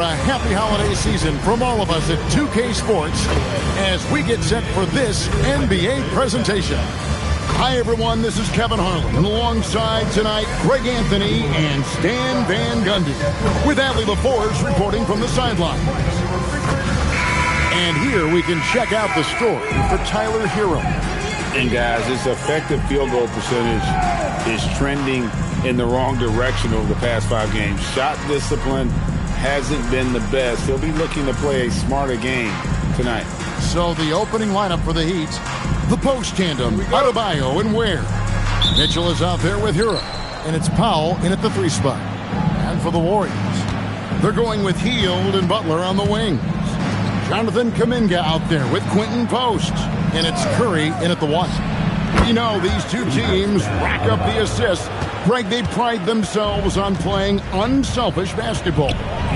A happy holiday season from all of us at 2K Sports as we get set for this NBA presentation. Hi, everyone. This is Kevin Harlan, and alongside tonight, Greg Anthony and Stan Van Gundy, with Adley LaForge reporting from the sideline. And here we can check out the story for Tyler Hero. And guys, his effective field goal percentage is trending in the wrong direction over the past 5 games. Shot discipline hasn't been the best. He'll be looking to play a smarter game tonight. So the opening lineup for the Heat, the post tandem, Adebayo and Ware. Mitchell is out there with Hero, and it's Powell in at the 3 spot. And for the Warriors, they're going with Hield and Butler on the wings. Jonathan Kuminga out there with Quentin Post, and it's Curry in at the 1. We know these two teams rack up the assists. Greg, they pride themselves on playing unselfish basketball.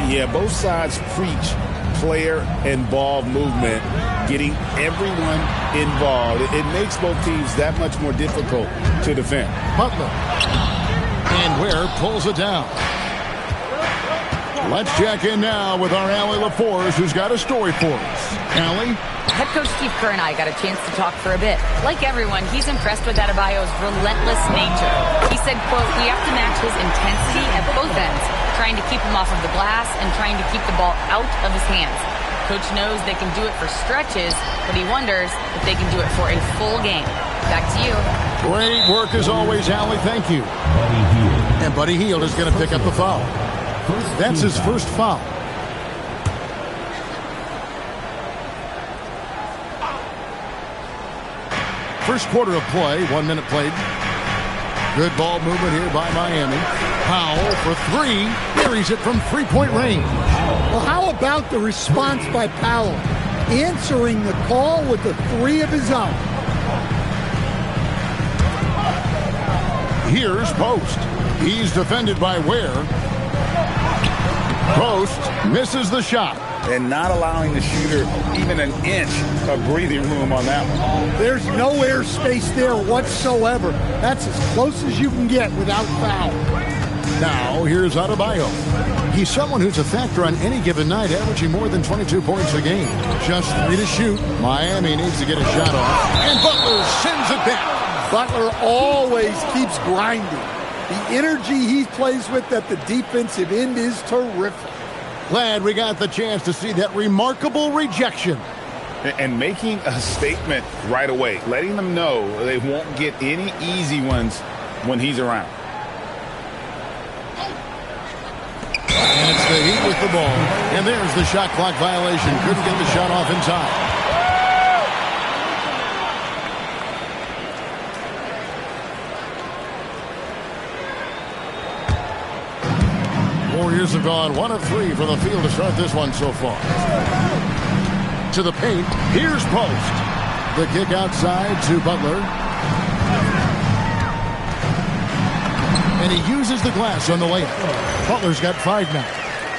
Yeah, both sides preach player and ball movement, getting everyone involved. It makes both teams that much more difficult to defend. Butler. And Ware pulls it down. Let's check in now with our Allie LaForge, who's got a story for us. Allie? Head coach Steve Kerr and I got a chance to talk for a bit. Like everyone, he's impressed with Adebayo's relentless nature. He said, quote, "We have to match his intensity at both ends, trying to keep him off of the glass and trying to keep the ball out of his hands. Coach knows they can do it for stretches, but he wonders if they can do it for a full game." Back to you. Great work as always, Allie. Thank you. And Buddy Hield is going to pick up the foul. That's his first foul. First quarter of play, 1 minute played. Good ball movement here by Miami. Powell for 3, buries it from 3-point range. Well, how about the response by Powell? Answering the call with the 3 of his own. Here's Post. He's defended by Ware. Post misses the shot. And not allowing the shooter even an inch of breathing room on that one. There's no air space there whatsoever. That's as close as you can get without foul. Now, here's Adebayo. He's someone who's a factor on any given night, averaging more than 22 points a game. Just 3 to shoot. Miami needs to get a shot off. And Butler sends it back. Butler always keeps grinding. The energy he plays with at the defensive end is terrific. Glad we got the chance to see that remarkable rejection. And making a statement right away, letting them know they won't get any easy ones when he's around. And it's the Heat with the ball. And there's the shot clock violation. Couldn't get the shot off in time. Warriors have gone 1 of 3 from the field to start this one so far. To the paint, here's Post. The kick outside to Butler. And he uses the glass on the layup. Butler's got 5 now.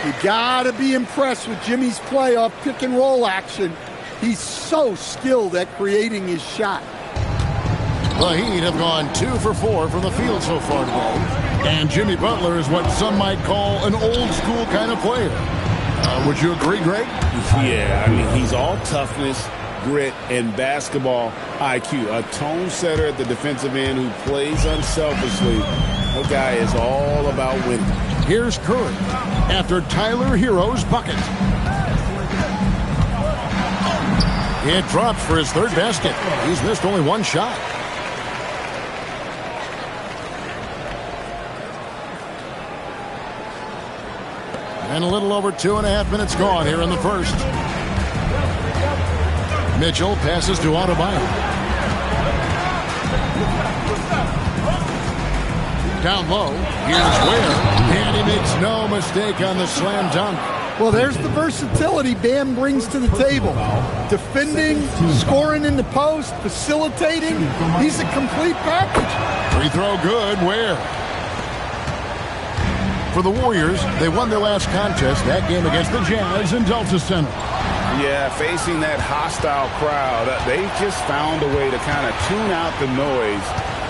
You gotta be impressed with Jimmy's play off pick and roll action. He's so skilled at creating his shot. The Heat have gone 2 for 4 from the field so far today. And Jimmy Butler is what some might call an old-school kind of player. Would you agree, Greg? Yeah, I mean, he's all toughness, grit, and basketball IQ. A tone setter at the defensive end who plays unselfishly. The guy is all about winning. Here's Curry after Tyler Hero's bucket. It drops for his 3rd basket. He's missed only 1 shot. And a little over 2.5 minutes gone here in the first. Mitchell passes to Adebayo. Down low, here's Ware. And he makes no mistake on the slam dunk. Well, there's the versatility Bam brings to the table. Defending, scoring in the post, facilitating. He's a complete package. Free throw good, Ware. For the Warriors, they won their last contest, that game against the Jazz in Delta Center. Yeah, facing that hostile crowd, they just found a way to kind of tune out the noise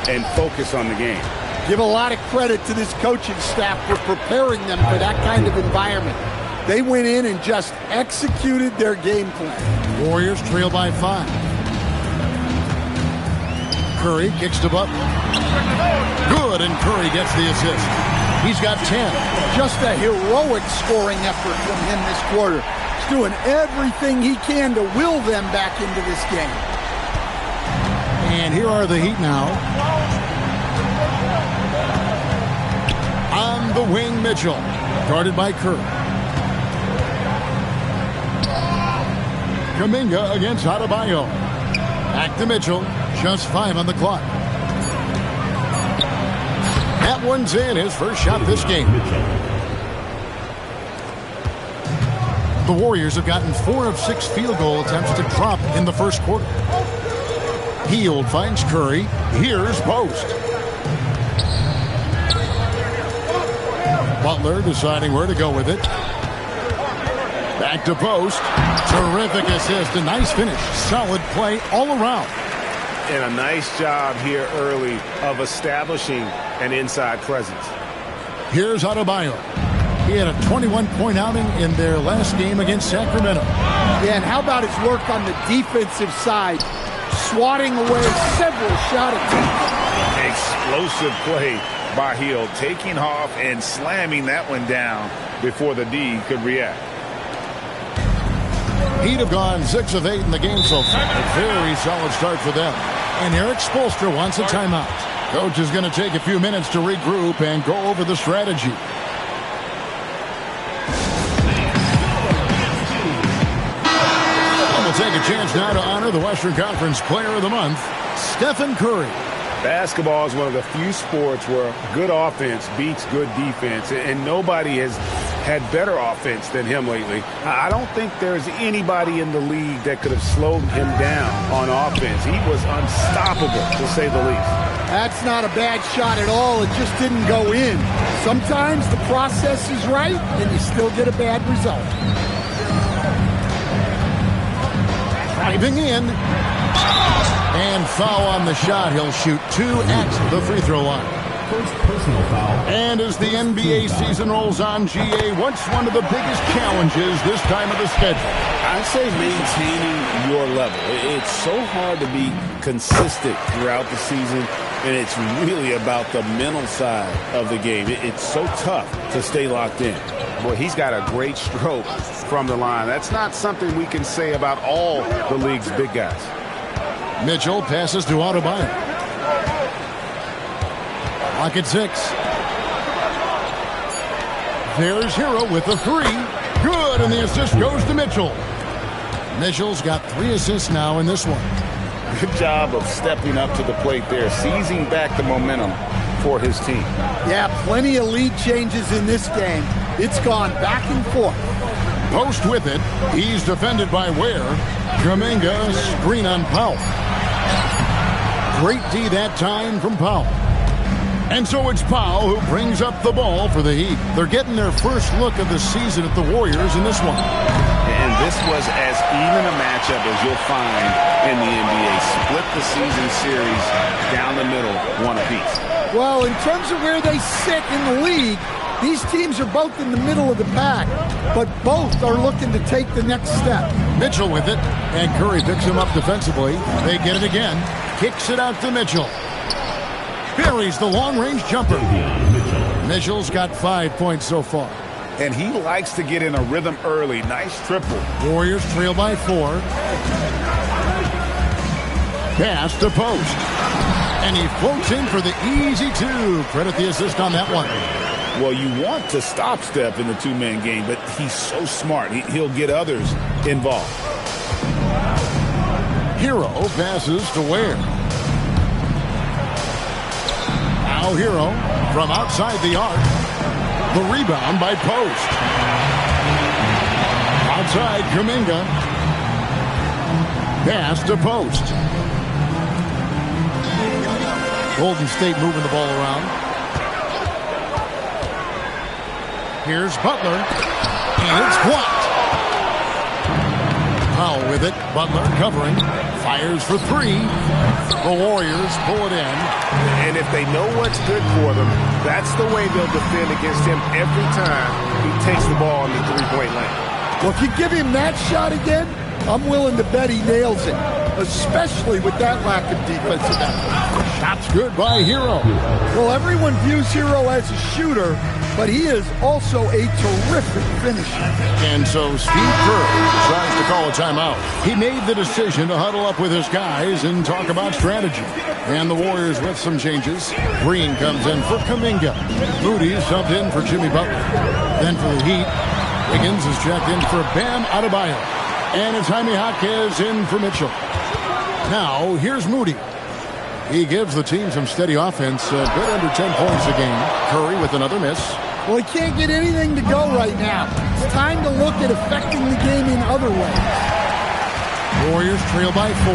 and focus on the game. Give a lot of credit to this coaching staff for preparing them for that kind of environment. They went in and just executed their game plan. Warriors trail by 5. Curry kicks to Butler. Good, and Curry gets the assist. He's got 10. Just a heroic scoring effort from him this quarter. He's doing everything he can to will them back into this game. And here are the Heat now. On the wing, Mitchell. Guarded by Curry. Kuminga against Adebayo. Back to Mitchell. Just 5 on the clock. That one's in. His first shot this game. The Warriors have gotten 4 of 6 field goal attempts to drop in the first quarter. Hield finds Curry. Here's Post. Butler deciding where to go with it. Back to Post. Terrific assist. A nice finish. Solid play all around. And a nice job here early of establishing an inside presence. Here's Adebayo. He had a 21-point outing in their last game against Sacramento. Yeah, and how about his work on the defensive side? Swatting away several shot attempts. Explosive play by Hield, taking off and slamming that one down before the D could react. He'd have gone 6 of 8 in the game so far. A very solid start for them. And Eric Spoelstra wants a timeout. Coach is going to take a few minutes to regroup and go over the strategy. And we'll take a chance now to honor the Western Conference Player of the Month, Stephen Curry. Basketball is one of the few sports where good offense beats good defense, and nobody has had better offense than him lately. I don't think there's anybody in the league that could have slowed him down on offense. He was unstoppable, to say the least. That's not a bad shot at all. It just didn't go in. Sometimes the process is right, and you still get a bad result. Driving in. And foul on the shot. He'll shoot 2 at the free throw line. First personal foul. And as the NBA season rolls on, GA, what's one of the biggest challenges this time of the schedule? I'd say maintaining your level. It's so hard to be consistent throughout the season, and it's really about the mental side of the game. It's so tough to stay locked in. Boy, he's got a great stroke from the line. That's not something we can say about all the league's big guys. Mitchell passes to Adebayo. Clock at 6. There's Hero with the 3. Good, and the assist goes to Mitchell. Mitchell's got 3 assists now in this one. Good job of stepping up to the plate there, seizing back the momentum for his team. Yeah, plenty of lead changes in this game. It's gone back and forth. Post with it. He's defended by Ware. Kuminga screen on Powell. Great D that time from Powell. And so it's Powell who brings up the ball for the Heat. They're getting their first look of the season at the Warriors in this one. And this was as even a matchup as you'll find in the NBA. Split the season series down the middle, 1 apiece. Well, in terms of where they sit in the league, these teams are both in the middle of the pack, but both are looking to take the next step. Mitchell with it, and Curry picks him up defensively. They get it again. Kicks it out to Mitchell. Buries the long-range jumper. Mitchell's got 5 points so far. And he likes to get in a rhythm early. Nice triple. Warriors trail by 4. Pass to Post. And he floats in for the easy 2. Credit the assist on that one. Well, you want to stop Steph in the 2-man game, but he's so smart. He'll get others involved. Hero passes to Ware. Now Hero from outside the arc. The rebound by Post. Outside Kuminga. Pass to Post. Golden State moving the ball around. Here's Butler. And it's blocked. Powell with it. Butler covering. Fires for three. The Warriors pull it in. And if they know what's good for them, that's the way they'll defend against him every time he takes the ball in the three-point lane. Well, if you give him that shot again, I'm willing to bet he nails it, especially with that lack of defensive effort. Shot's good by Hero. Well, everyone views Hero as a shooter, but he is also a terrific finisher. And so Steve Kerr decides to call a timeout. He made the decision to huddle up with his guys and talk about strategy. And the Warriors with some changes. Green comes in for Kuminga. Moody subbed in for Jimmy Butler. Then for the Heat, Wiggins is checked in for Bam Adebayo. And it's Jaime Jaquez in for Mitchell. Now, here's Moody. He gives the team some steady offense, a bit under 10 points a game. Curry with another miss. Well, he can't get anything to go right now. It's time to look at affecting the game in other ways. Warriors trail by 4.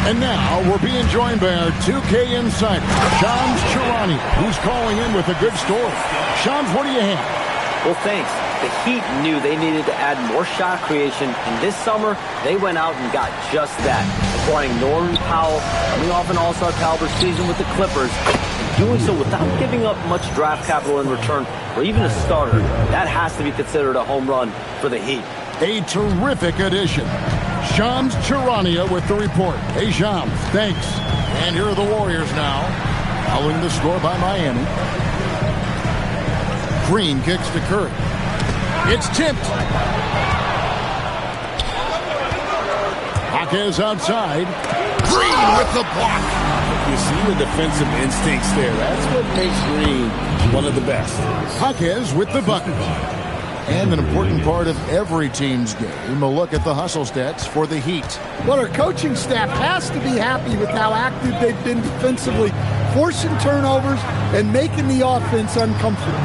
And now we're being joined by our 2K insider, Shams Charania, who's calling in with a good story. Shams, what do you have? Well, thanks. The Heat knew they needed to add more shot creation, and this summer, they went out and got just that, acquiring Norman Powell, coming off an all-star caliber season with the Clippers, and doing so without giving up much draft capital in return, or even a starter. That has to be considered a home run for the Heat. A terrific addition. Shams Charania with the report. Hey, Shams, thanks. And here are the Warriors now, following the score by Miami. Green kicks to Curry. It's tipped. Jaquez outside. Green with the block. You see the defensive instincts there. That's what makes Green one of the best. Jaquez with the bucket. And an important part of every team's game, a look at the hustle stats for the Heat. Well, our coaching staff has to be happy with how active they've been defensively, forcing turnovers and making the offense uncomfortable.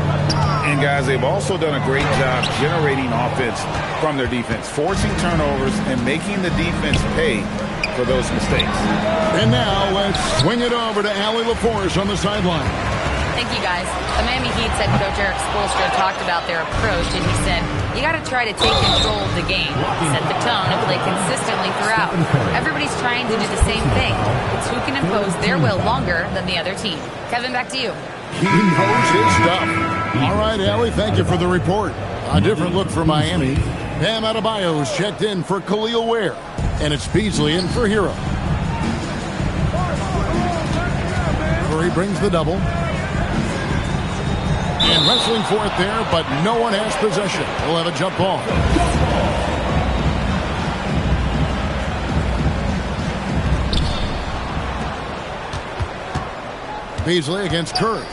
And, guys, they've also done a great job generating offense from their defense, forcing turnovers and making the defense pay for those mistakes. And now let's swing it over to Allie LaForce on the sideline. Thank you, guys. The Miami Heat head coach Eric Spoelstra talked about their approach, and he said, you got to try to take control of the game, set the tone, and play consistently throughout. Everybody's trying to do the same thing. It's who can impose their will longer than the other team. Kevin, back to you. He knows his stuff. All right, Allie, thank you for the report. A different look for Miami. Bam Adebayo's checked in for Khalil Ware, and it's Beasley in for Hero. Curry brings the double. And wrestling for it there, but no one has possession. He'll have a jump ball. Beasley against Curry.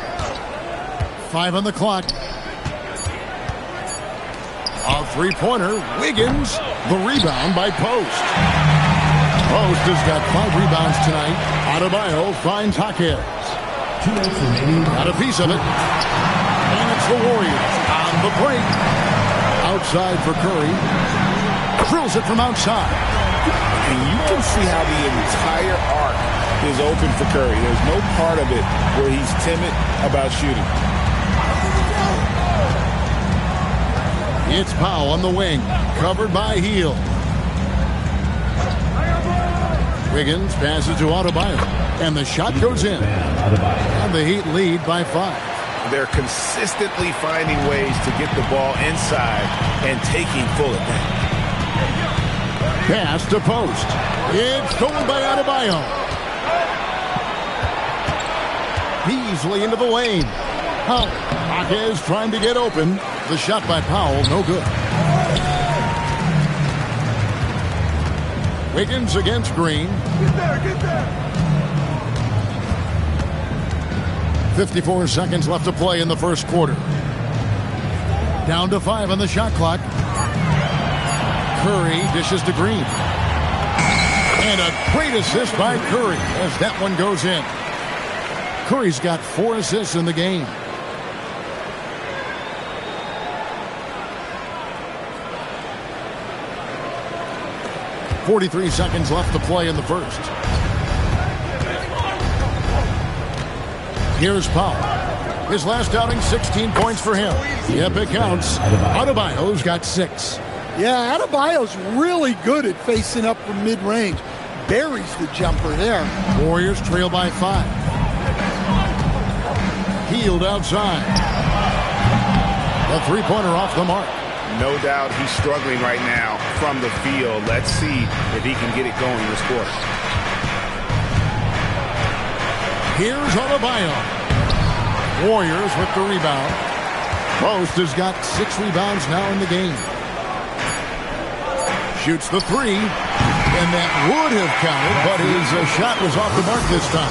5 on the clock. A three-pointer. Wiggins. The rebound by Post. Post has got 5 rebounds tonight. Adebayo finds Jaquez. Got a piece of it. And it's the Warriors on the break. Outside for Curry. Drills it from outside. And you can see how the entire arc is open for Curry. There's no part of it where he's timid about shooting. It's Powell on the wing. Covered by Hield. Wiggins passes to Adebayo. And the shot goes in. And the Heat lead by 5. They're consistently finding ways to get the ball inside and taking full advantage. Pass to Post. It's stolen by Adebayo. Beasley into the lane. Powell. Jaquez trying to get open. The shot by Powell, no good. Wiggins against Green. Get there. 54 seconds left to play in the first quarter. Down to 5 on the shot clock. Curry dishes to Green. And a great assist by Curry as that one goes in. Curry's got 4 assists in the game. .43 seconds left to play in the first. Here's Powell. His last outing, 16 points for him. Yep, it counts. Adebayo's got 6. Yeah, Adebayo's really good at facing up from mid-range. Buries the jumper there. Warriors trail by 5. Healed outside. A three-pointer off the mark. No doubt he's struggling right now from the field. Let's see if he can get it going this quarter. Here's Adebayo. Warriors with the rebound. Post has got 6 rebounds now in the game. Shoots the three, and that would have counted, but his shot was off the mark this time.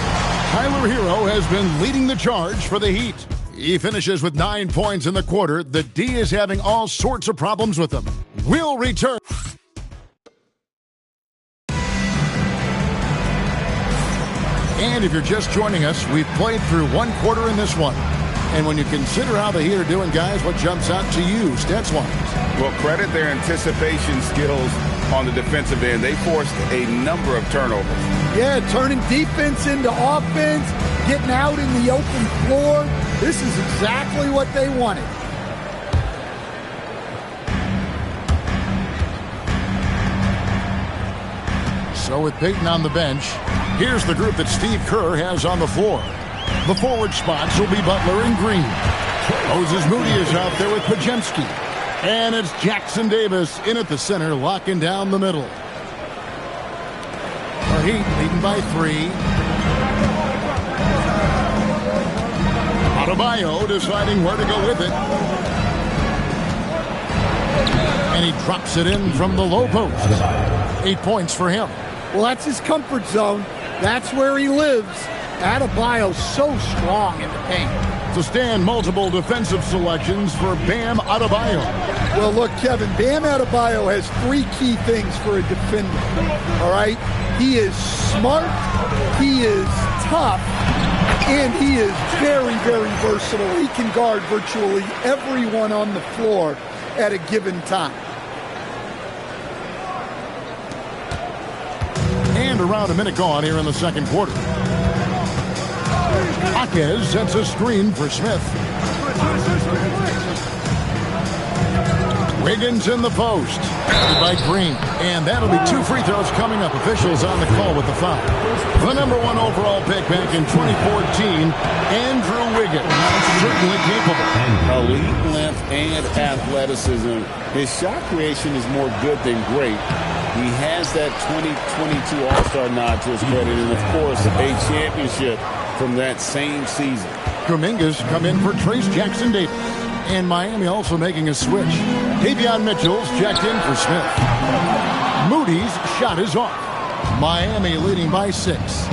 Tyler Hero has been leading the charge for the Heat. He finishes with 9 points in the quarter. The D is having all sorts of problems with him. We'll return. And if you're just joining us, we've played through 1 quarter in this one. And when you consider how the Heat are doing, guys, what jumps out to you, stats-wise? Well, credit their anticipation skills on the defensive end. They forced a number of turnovers. Yeah, turning defense into offense, getting out in the open floor. This is exactly what they wanted. So with Payton on the bench, here's the group that Steve Kerr has on the floor. The forward spots will be Butler and Green. Moses Moody is out there with Pajemski. And it's Jackson Davis in at the center, locking down the middle. Our Heat leading by 3. Adebayo deciding where to go with it. And he drops it in from the low post. 8 points for him. Well, that's his comfort zone. That's where he lives. Adebayo's so strong in the paint. To stand multiple defensive selections for Bam Adebayo. Well, look, Kevin, Bam Adebayo has 3 key things for a defender, all right? He is smart, he is tough, and he is very, very versatile. He can guard virtually everyone on the floor at a given time. And around a minute gone here in the second quarter. Jaquez sets a screen for Smith. Wiggins in the post. By Green. And that'll be 2 free throws coming up. Officials on the call with the foul. The number 1 overall pick back in 2014, Andrew Wiggins. Certainly capable. Elite length and athleticism. His shot creation is more good than great. He has that 2022 All-Star nod to his credit, and of course, a championship from that same season. Kuminga's come in for Trace Jackson Davis. And Miami also making a switch. Davion Mitchell's checked in for Smith. Moody's shot is off. Miami leading by 6.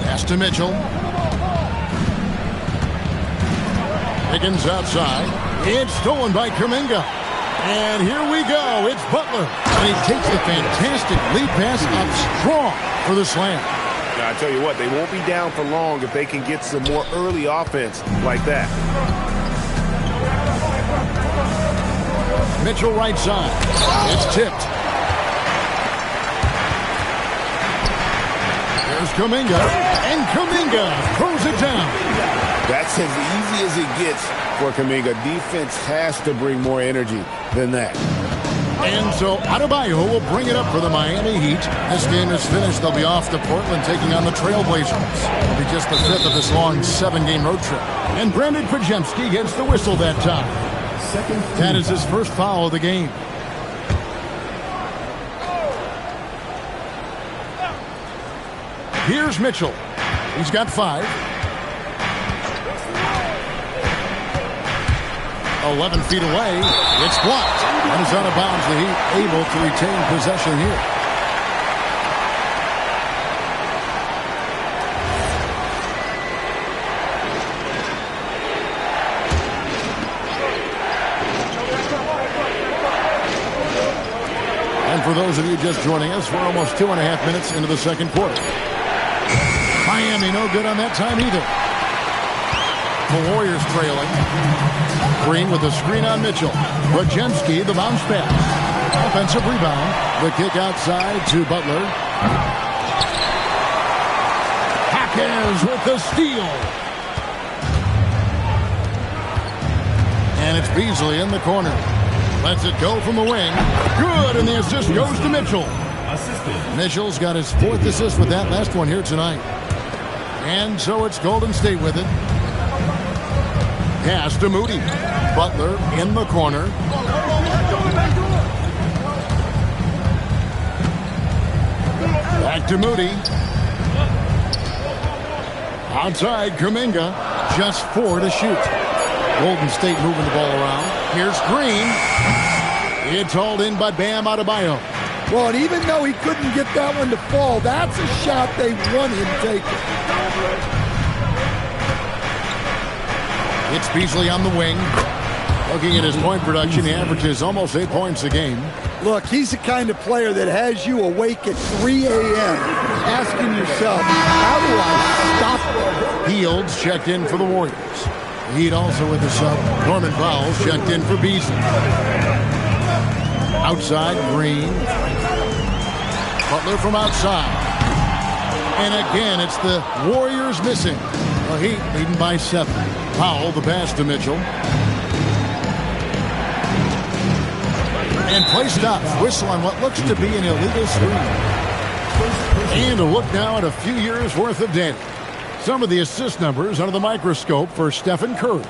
Pass to Mitchell. Higgins outside. It's stolen by Kuminga. And here we go. It's Butler. And he takes the fantastic lead pass up strong for the slam. Now, I tell you what, they won't be down for long if they can get some more early offense like that. Mitchell right side. It's tipped. There's Kuminga. And Kuminga throws it down. That's as easy as it gets for Kuminga. Defense has to bring more energy than that. And so Adebayo will bring it up for the Miami Heat. This game is finished. They'll be off to Portland taking on the Trailblazers. It'll be just the 5th of this long 7-game road trip. And Brandon Pajemski gets the whistle that time. That is his first foul of the game. Here's Mitchell. He's got 5. 11 feet away. It's blocked. And is out of bounds. The Heat able to retain possession here. And for those of you just joining us, we're almost 2.5 minutes into the second quarter. Miami no good on that time either. The Warriors trailing. Green with the screen on Mitchell. Pajemski, the bounce pass. Offensive rebound. The kick outside to Butler. Jaquez with the steal. And it's Beasley in the corner. Lets it go from the wing. Good, and the assist goes to Mitchell. Mitchell's got his 4th assist with that last one here tonight. And so it's Golden State with it. Pass to Moody. Butler in the corner. Back to Moody. Outside, Kuminga. Just 4 to shoot. Golden State moving the ball around. Here's Green. It's hauled in by Bam Adebayo. Well, and even though he couldn't get that one to fall, that's a shot they want him taking. It's Beasley on the wing. Looking at his point production, he averages almost 8 points a game. Look, he's the kind of player that has you awake at 3 a.m. asking yourself, how do I stop him? Fields checked in for the Warriors. Heat also with the sub. Norman Powell's checked in for Beasley. Outside, Green. Butler from outside. And again, it's the Warriors missing. The Heat leading by 7. Powell, the pass to Mitchell. And play stops. Whistle on what looks to be an illegal screen. And a look now at a few years' worth of data. Some of the assist numbers under the microscope for Stephen Curry.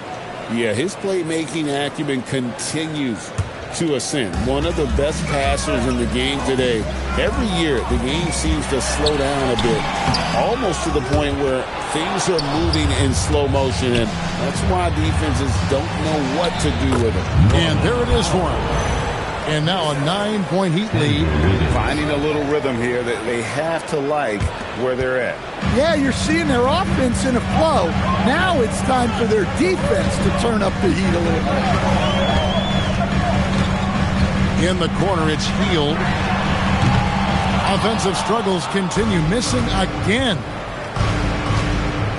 Yeah, his playmaking acumen continues to ascend. One of the best passers in the game today. Every year, the game seems to slow down a bit, almost to the point where things are moving in slow motion, and that's why defenses don't know what to do with it. And there it is for him. And now a 9-point Heat lead. Finding a little rhythm here that they have to like where they're at. Yeah, you're seeing their offense in a flow. Now it's time for their defense to turn up the heat a little bit. In the corner, it's Hield. Offensive struggles continue. Missing again.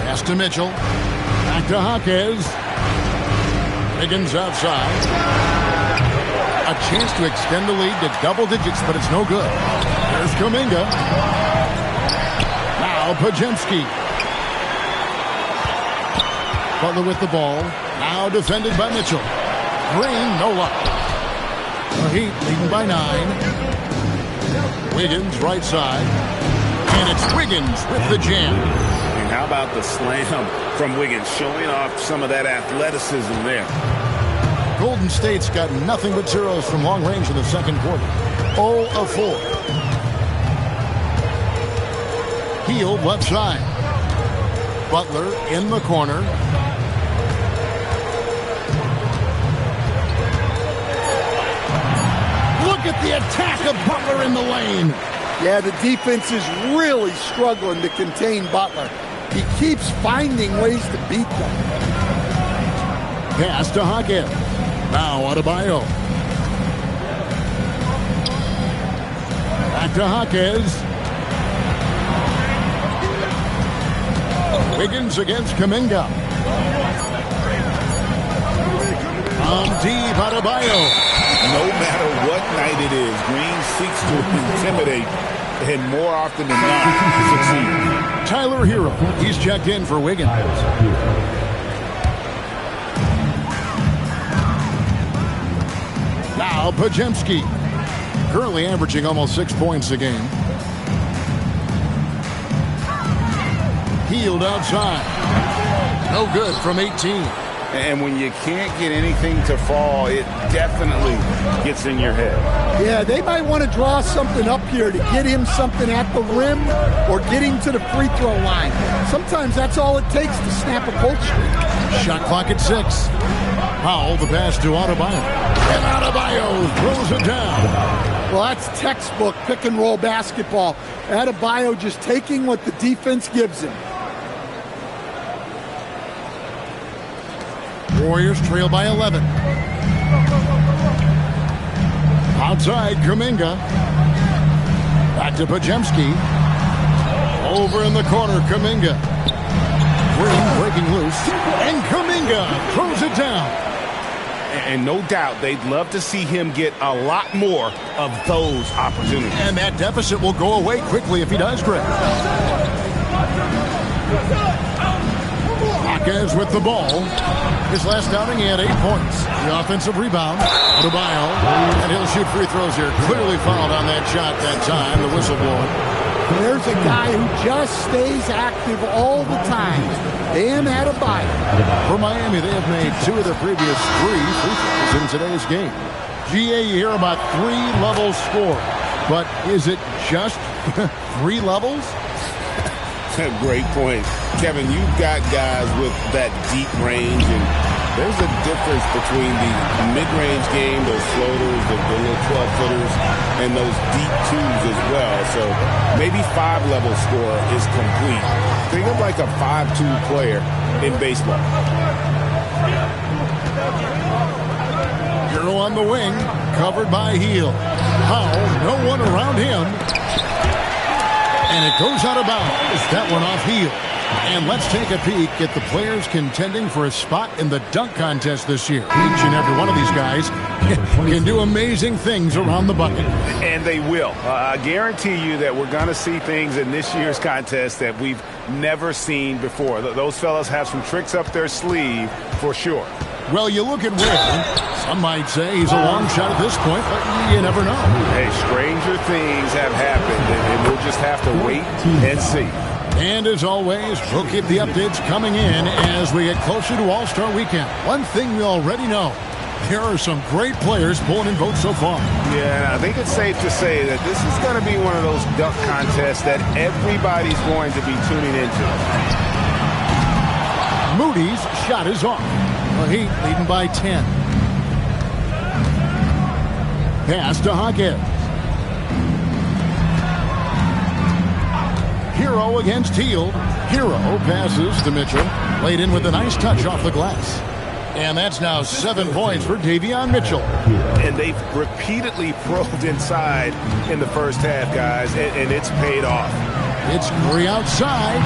Pass to Mitchell. Back to Jaquez. Higgins outside. A chance to extend the lead to double digits, but it's no good. There's Kuminga. Now Pajemski. Butler with the ball. Now defended by Mitchell. Green, no luck. The Heat leading by 9. Wiggins right side. And it's Wiggins with the jam. And how about the slam from Wiggins, showing off some of that athleticism there. Golden State's got nothing but zeros from long range in the second quarter. 0 of 4. Hield left side. Butler in the corner. Look at the attack of Butler in the lane. Yeah, the defense is really struggling to contain Butler. He keeps finding ways to beat them. Pass to Jaquez. Now Adebayo. Back to Jaquez. Wiggins against Kuminga. From deep, Adebayo. No matter what night it is, Green seeks to intimidate, and more often than not, succeed. Tyler Hero. He's checked in for Wiggins. Now Pajemski. Currently averaging almost 6 points a game. Hield outside. No good from 18. And when you can't get anything to fall, it definitely gets in your head. Yeah, they might want to draw something up here to get him something at the rim or get him to the free throw line. Sometimes that's all it takes to snap a cold streak. Shot clock at 6. Powell, the pass to Adebayo. And Adebayo throws it down. Well, that's textbook pick-and-roll basketball. Adebayo just taking what the defense gives him. Warriors trail by 11. Outside, Kuminga. Back to Pajemski. Over in the corner, Kuminga. Green breaking loose. And Kuminga throws it down. And no doubt they'd love to see him get a lot more of those opportunities. And that deficit will go away quickly if he does, Greg. Vasquez with the ball. His last outing, he had 8 points. The offensive rebound, Adebayo, and he'll shoot free throws here. Clearly fouled on that shot that time, the whistle blowing. There's a guy who just stays active all the time. Bam Adebayo. For Miami, they have made 2 of their previous 3 free throws in today's game. GA, you hear about 3 levels scored, but is it just 3 levels? Great point. Kevin, you've got guys with that deep range, and there's a difference between the mid-range game, those floaters, the little 12-footers, and those deep twos as well. So maybe 5-level score is complete. Think of like a 5-2 player in baseball. Hero on the wing, covered by Hield. Powell, no one around him. And it goes out of bounds. That one off Hield. And let's take a peek at the players contending for a spot in the dunk contest this year. Each and every one of these guys can do amazing things around the bucket. And they will. I guarantee you that we're going to see things in this year's contest that we've never seen before. Those fellas have some tricks up their sleeve for sure. Well, you look at Will. Some might say he's a long shot at this point, but you never know. Hey, stranger things have happened, and we'll just have to wait and see. And as always, we'll keep the updates coming in as we get closer to All-Star Weekend. One thing we already know, there are some great players pulling in votes so far. Yeah, and I think it's safe to say that this is going to be one of those dunk contests that everybody's going to be tuning into. Moody's shot is off. The Heat leading by 10. Pass to Hawkins. Hero against Hield. Hero passes to Mitchell. Laid in with a nice touch off the glass. And that's now 7 points for Davion Mitchell. And they've repeatedly probed inside in the first half, guys, and it's paid off. It's Curry outside.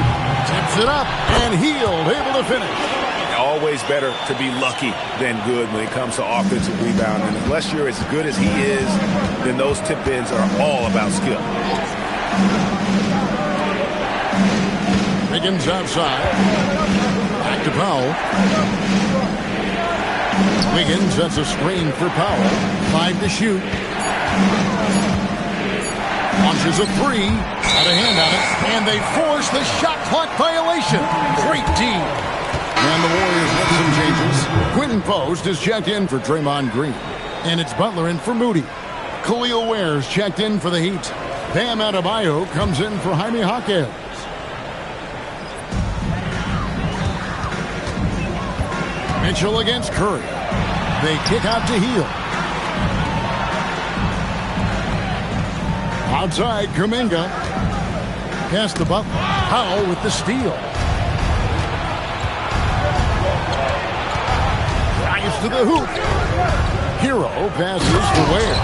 Tips it up, and Hield able to finish. Always better to be lucky than good when it comes to offensive rebound. And unless you're as good as he is, then those tip-ins are all about skill. Wiggins outside. Back to Powell. Wiggins sets a screen for Powell. 5 to shoot. Launches a 3. Got a hand on it. And they force the shot clock violation. Great D. And the Warriors make some changes. Quentin Post is checked in for Draymond Green. And it's Butler in for Moody. Khalil Ware's checked in for the Heat. Bam Adebayo comes in for Jaime Hawkins. Mitchell against Curry. They kick out to Hield. Outside, Kuminga. Pass to Butler. Powell with the steal. To the hoop. Hero passes to Ware.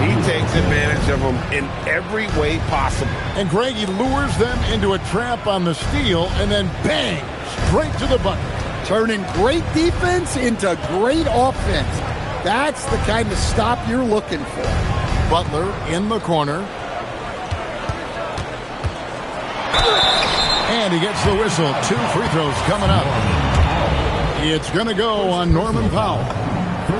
He takes advantage of them in every way possible. And Greg, he lures them into a trap on the steal and then bang, straight to the bucket. Turning great defense into great offense. That's the kind of stop you're looking for. Butler in the corner. And he gets the whistle. 2 free throws coming up. It's going to go on Norman Powell.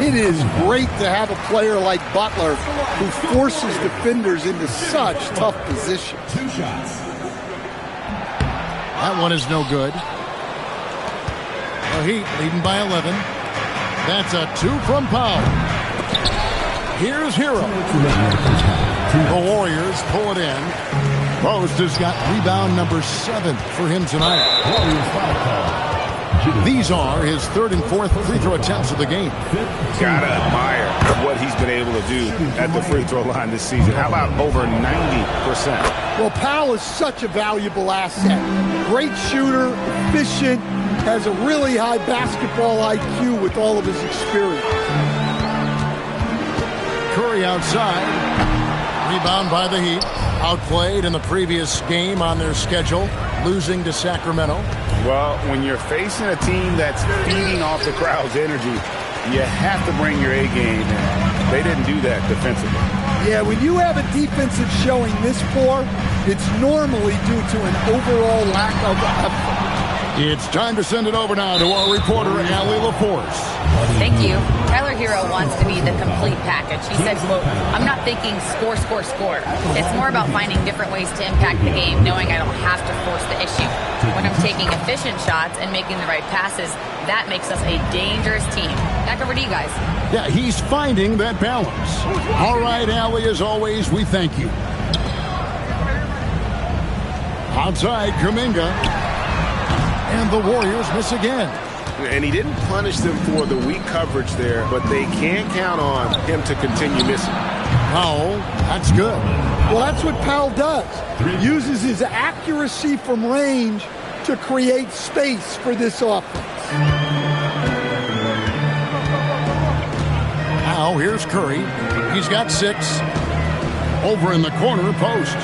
It is great to have a player like Butler who forces defenders into such tough positions. 2 shots. That one is no good. The Heat leading by 11. That's a 2 from Powell. Here's Hero. The Warriors pull it in. Post has got rebound number 7 for him tonight. Warriors foul call. These are his 3rd and 4th free throw attempts of the game. Gotta admire what he's been able to do at the free throw line this season. How about over 90%? Well, Powell is such a valuable asset. Great shooter, efficient, has a really high basketball IQ with all of his experience. Curry outside. Rebound by the Heat. Outplayed in the previous game on their schedule, losing to Sacramento. Well, when you're facing a team that's feeding off the crowd's energy, you have to bring your A game, and they didn't do that defensively. Yeah, when you have a defensive showing this poor, it's normally due to an overall lack of effort. It's time to send it over now to our reporter, Allie LaForce. Thank you. Tyler Hero wants to be the complete package. He said, quote, "I'm not thinking score, score, score. It's more about finding different ways to impact the game, knowing I don't have to force the issue. When I'm taking efficient shots and making the right passes, that makes us a dangerous team." Back over to you guys. Yeah, he's finding that balance. All right, Allie, as always, we thank you. Outside, Kuminga. And the Warriors miss again. And he didn't punish them for the weak coverage there, but they can't count on him to continue missing. Powell, that's good. Well, that's what Powell does. He uses his accuracy from range to create space for this offense. Now, here's Curry. He's got 6. Over in the corner post.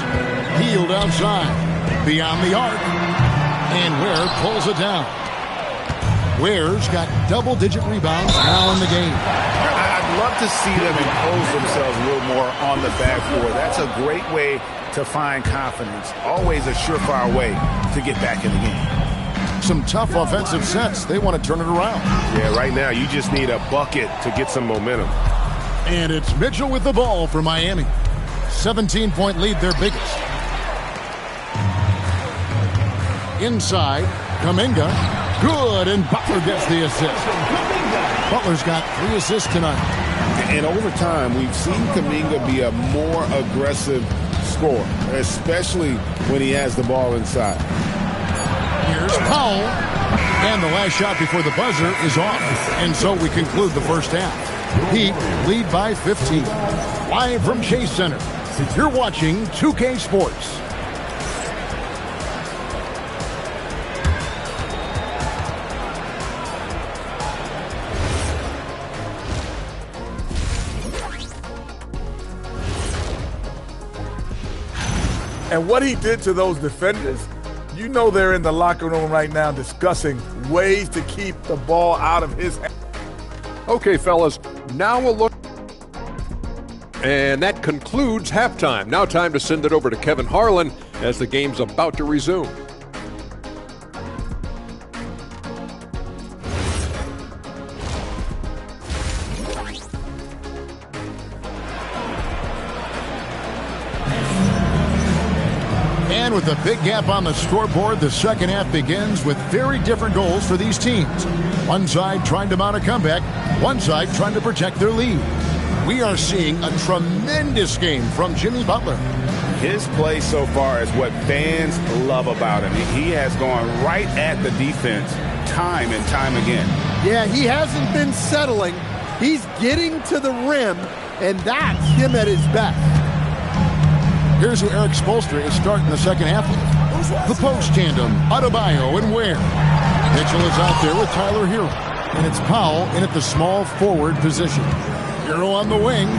Healed outside. Beyond the arc. And Ware pulls it down. Ware's got double-digit rebounds now in the game. I'd love to see them impose themselves a little more on the backboard. That's a great way to find confidence. Always a surefire way to get back in the game. Some tough offensive sets. They want to turn it around. Yeah, right now you just need a bucket to get some momentum. And it's Mitchell with the ball for Miami. 17-point lead, their biggest. Inside, Kuminga. Good, and Butler gets the assist. Butler's got 3 assists tonight. And over time, we've seen Kuminga be a more aggressive scorer, especially when he has the ball inside. Here's Powell. And the last shot before the buzzer is off. And so we conclude the first half. Heat lead by 15. Live from Chase Center. You're watching 2K Sports. And what he did to those defenders, you know they're in the locker room right now discussing ways to keep the ball out of his hands. Okay, fellas, now we'll look. And that concludes halftime. Now time to send it over to Kevin Harlan as the game's about to resume. And with a big gap on the scoreboard, the second half begins with very different goals for these teams. One side trying to mount a comeback, one side trying to protect their lead. We are seeing a tremendous game from Jimmy Butler. His play so far is what fans love about him. He has gone right at the defense time and time again. Yeah, he hasn't been settling. He's getting to the rim, and that's him at his best. Here's who Eric Spoelstra is starting the second half with. The post tandem, Adebayo and Ware. Mitchell is out there with Tyler Hero. And it's Powell in at the small forward position. Hero on the wing.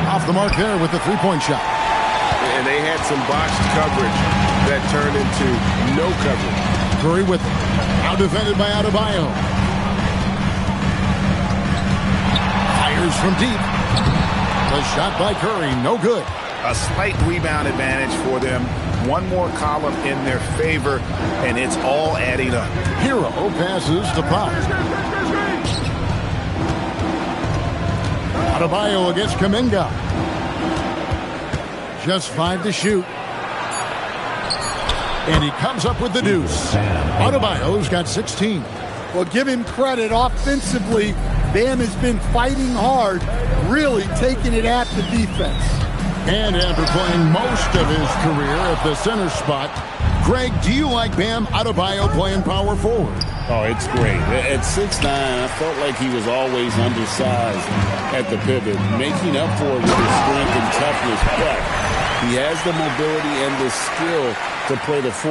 Off the mark there with the three-point shot. And they had some botched coverage that turned into no coverage. Curry with it. Now defended by Adebayo. Fires from deep. The shot by Curry, no good. A slight rebound advantage for them. One more column in their favor, and it's all adding up. Hero passes to Pop. Adebayo against Kuminga. Just 5 to shoot. And he comes up with the deuce. Adebayo's got 16. Well, give him credit offensively. Bam has been fighting hard, really taking it at the defense. And after playing most of his career at the center spot, Greg, do you like Bam Adebayo playing power forward? Oh, it's great. At 6'9", I felt like he was always undersized at the pivot, making up for it with his strength and toughness. But he has the mobility and the skill to play the 4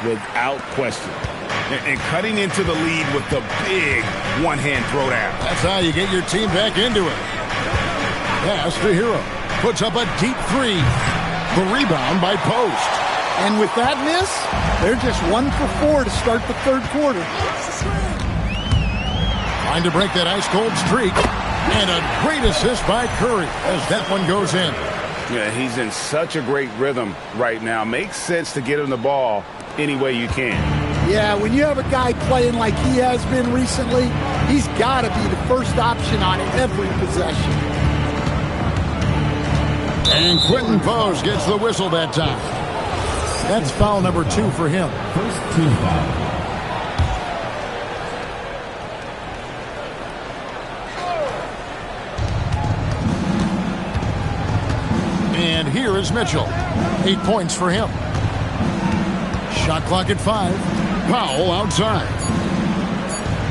without question. And cutting into the lead with the big one-hand throwdown. That's how you get your team back into it. Pass to Hero. Puts up a deep 3. The rebound by Post. And with that miss, they're just 1 for 4 to start the third quarter. Trying to break that ice-cold streak. And a great assist by Curry as that one goes in. Yeah, he's in such a great rhythm right now. Makes sense to get him the ball any way you can. Yeah, when you have a guy playing like he has been recently, he's got to be the first option on every possession. And Quentin Pose gets the whistle that time. That's foul number 2 for him. First team foul. And here is Mitchell. 8 points for him. Shot clock at 5. Powell outside.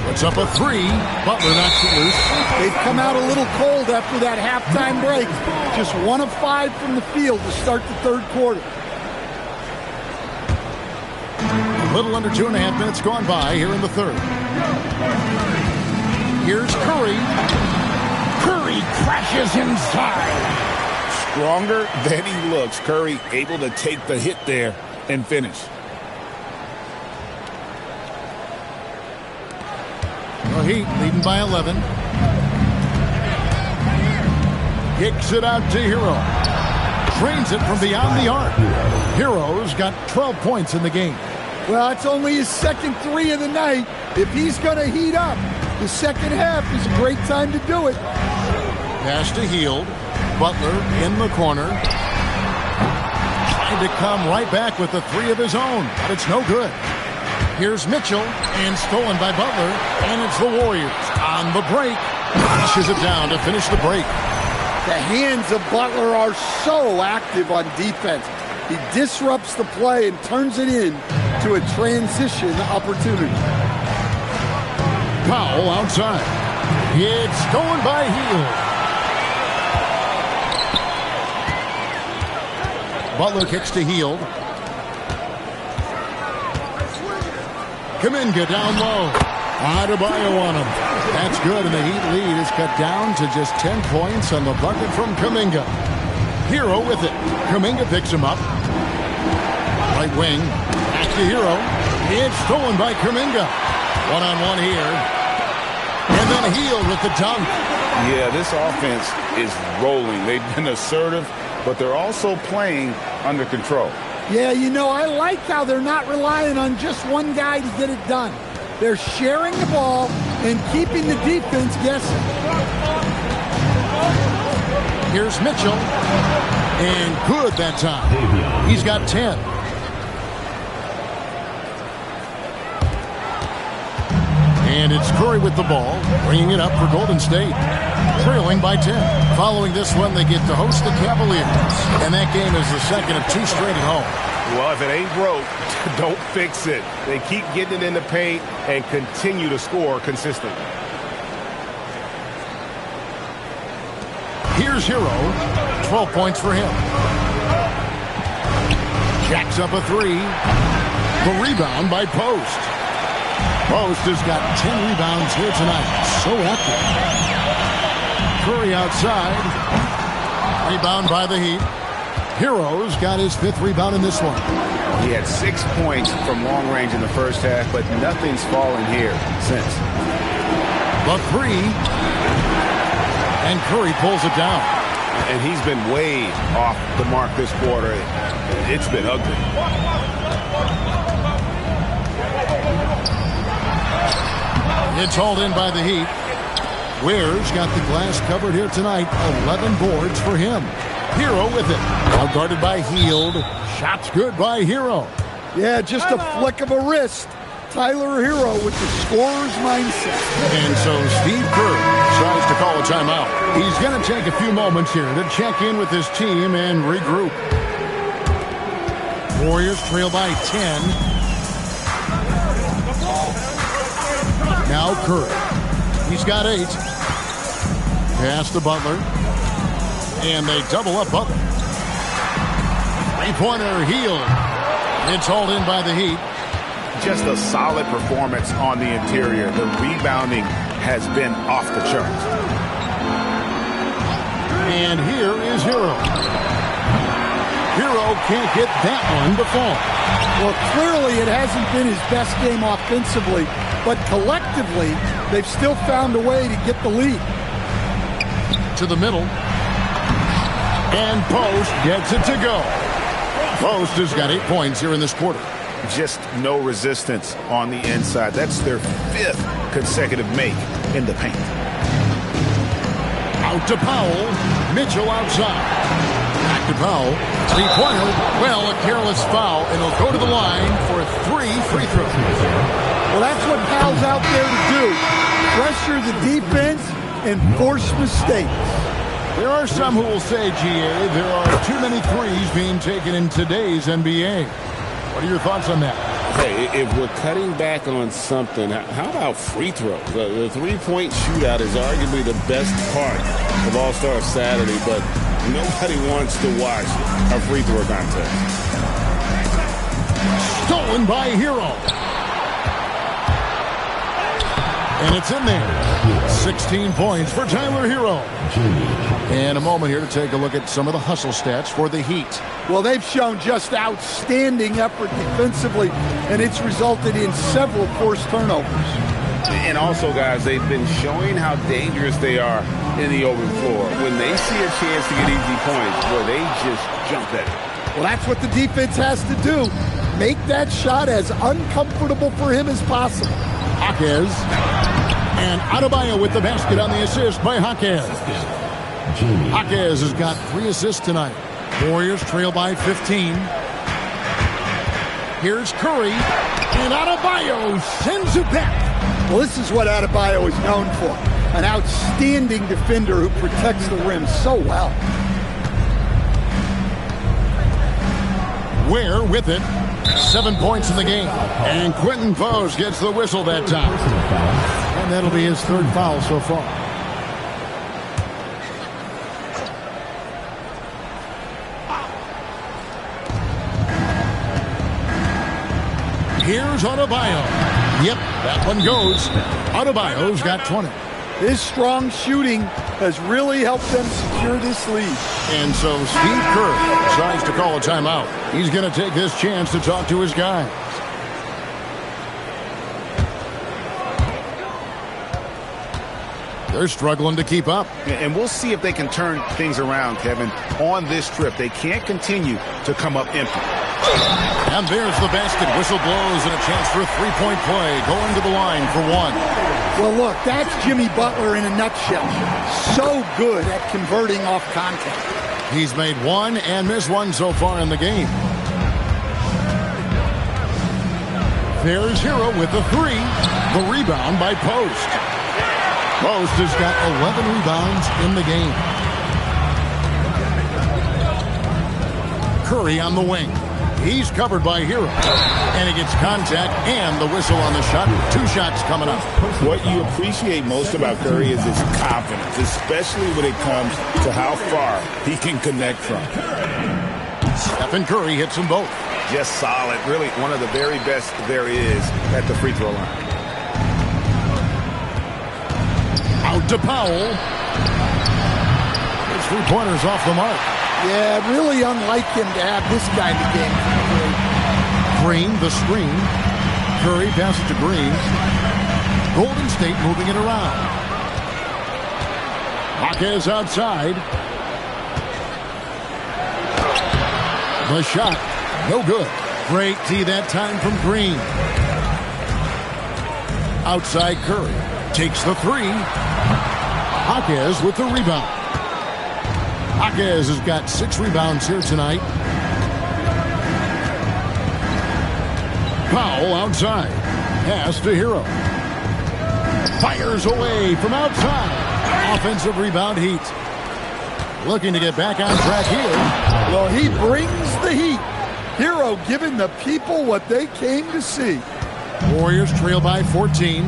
Puts up a 3. Butler knocks it loose. They've come out a little cold after that halftime break. Just 1 of 5 from the field to start the third quarter. A little under 2.5 minutes gone by here in the third. Here's Curry. Curry crashes inside. Stronger than he looks. Curry able to take the hit there and finish. The Heat leading by 11. Kicks it out to Hero. Trains it from beyond the arc. Hero's got 12 points in the game. Well, it's only his second 3 of the night. If he's going to heat up, the second half is a great time to do it. Pass to Hield. Butler in the corner. Trying to come right back with the 3 of his own, but it's no good. Here's Mitchell, and stolen by Butler, and it's the Warriors on the break. Pushes it down to finish the break. The hands of Butler are so active on defense. He disrupts the play and turns it in to a transition opportunity. Powell outside. It's stolen by Hield. Butler kicks to Hield. Kuminga down low. Adebayo on him. That's good, and the Heat lead is cut down to just 10 points on the bucket from Kuminga. Hero with it. Kuminga picks him up. Right wing. Back to Hero. It's stolen by Kuminga. One-on-one here. And then Hield with the dunk. Yeah, this offense is rolling. They've been assertive, but they're also playing under control. Yeah, you know, I like how they're not relying on just one guy to get it done. They're sharing the ball and keeping the defense guessing. Here's Mitchell. And good that time. He's got 10. And it's Curry with the ball, bringing it up for Golden State. Trailing by 10. Following this one, they get to host the Cavaliers. And that game is the second of 2 straight at home. Well, if it ain't broke, don't fix it. They keep getting it in the paint and continue to score consistently. Here's Hero. 12 points for him. Jacks up a 3. The rebound by Post. Post has got 10 rebounds here tonight. So active. Curry outside. Rebound by the Heat. Hero's got his 5th rebound in this one. He had 6 points from long range in the first half, but nothing's fallen here since. The 3. And Curry pulls it down. And he's been way off the mark this quarter. It's been ugly. It's hauled in by the Heat. Ware's got the glass covered here tonight. 11 boards for him. Hero with it. Well guarded by Hield. Shots good by Hero. Yeah, just a flick of a wrist. Tyler Hero with the scorer's mindset. And so Steve Kerr tries to call a timeout. He's going to take a few moments here to check in with his team and regroup. Warriors trail by 10. Now Curry. He's got 8. Pass to Butler. And they double up Butler. 3-pointer Hield. It's hauled in by the Heat. Just a solid performance on the interior. The rebounding has been off the charts. And here is Hero. Hero can't get that one to fall. Well, clearly it hasn't been his best game offensively, but collectively, they've still found a way to get the lead. To the middle. And Post gets it to go. Post has got 8 points here in this quarter. just no resistance on the inside. That's their 5th consecutive make in the paint. Out to Powell. Mitchell outside. Back to Powell. Three-pointer. Well, a careless foul, and he'll go to the line for 3 free throws. Well, that's what Powell's out there to do. Pressure the defense and force mistakes. There are some who will say, GA, there are too many threes being taken in today's NBA. What are your thoughts on that? Hey, if we're cutting back on something, how about free throws? The three-point shootout is arguably the best part of All-Star Saturday, but nobody wants to watch a free throw contest. Stolen by Hero. And it's in there. 16 points for Tyler Hero. And a moment here to take a look at some of the hustle stats for the Heat. Well, they've shown just outstanding effort defensively, and it's resulted in several forced turnovers. And also, guys, they've been showing how dangerous they are in the open floor. When they see a chance to get easy points, well, they just jump at it. Well, that's what the defense has to do. Make that shot as uncomfortable for him as possible. Jaquez. And Adebayo with the basket on the assist by Jaquez. Jaquez has got 3 assists tonight. Warriors trail by 15. Here's Curry. And Adebayo sends it back. Well, this is what Adebayo is known for. An outstanding defender who protects the rim so well. Ware with it. 7 points in the game. And Quentin Pose gets the whistle that time. And that'll be his 3rd foul so far. Here's Adebayo. Yep, that one goes. Adebayo's got 20. His strong shooting has really helped them secure this lead. And so Steve Kerr decides to call a timeout. He's going to take this chance to talk to his guys. They're struggling to keep up. And we'll see if they can turn things around, Kevin, on this trip. They can't continue to come up empty. And there's the basket. Whistle blows and a chance for a 3-point play. Going to the line for 1. Well, look, that's Jimmy Butler in a nutshell. So good at converting off contact. He's made 1 and missed 1 so far in the game. There's Hero with the 3. The rebound by Post. Post has got 11 rebounds in the game. Curry on the wing. He's covered by Hero. And he gets contact and the whistle on the shot. 2 shots coming up. What you appreciate most about Curry is his confidence, especially when it comes to how far he can connect from. Stephen Curry hits them both. Just solid. Really one of the very best there is at the free throw line. Out to Powell. His 3-pointers off the mark. Yeah, really unlike him to have this kind of game. Green, the screen. Curry passes to Green. Golden State moving it around. Jaquez outside. The shot, no good. Great D that time from Green. Outside Curry. Takes the 3. Jaquez with the rebound. Jaquez has got 6 rebounds here tonight. Powell outside. Pass to Hero. Fires away from outside. Offensive rebound Heat. Looking to get back on track here. Well, he brings the heat. Hero giving the people what they came to see. Warriors trail by 14.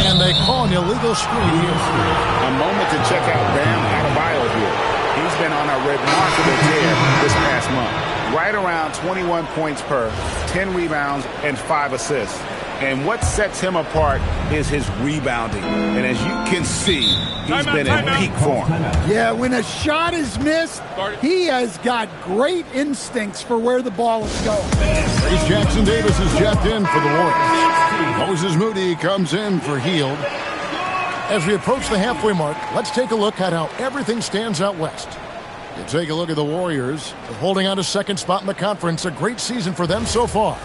And they call an illegal screen here. A moment to check out Bam Adebayo here. He's been on a remarkable tear this past month. Right around 21 points per, 10 rebounds, and 5 assists. And what sets him apart is his rebounding. And as you can see, he's been in peak form. Yeah, when a shot is missed, he has got great instincts for where the ball is going. Trace Jackson Davis is checked in for the Warriors. Moses Moody comes in for Hield. As we approach the halfway mark, let's take a look at how everything stands out west. You take a look at the Warriors. They're holding on to second spot in the conference. A great season for them so far.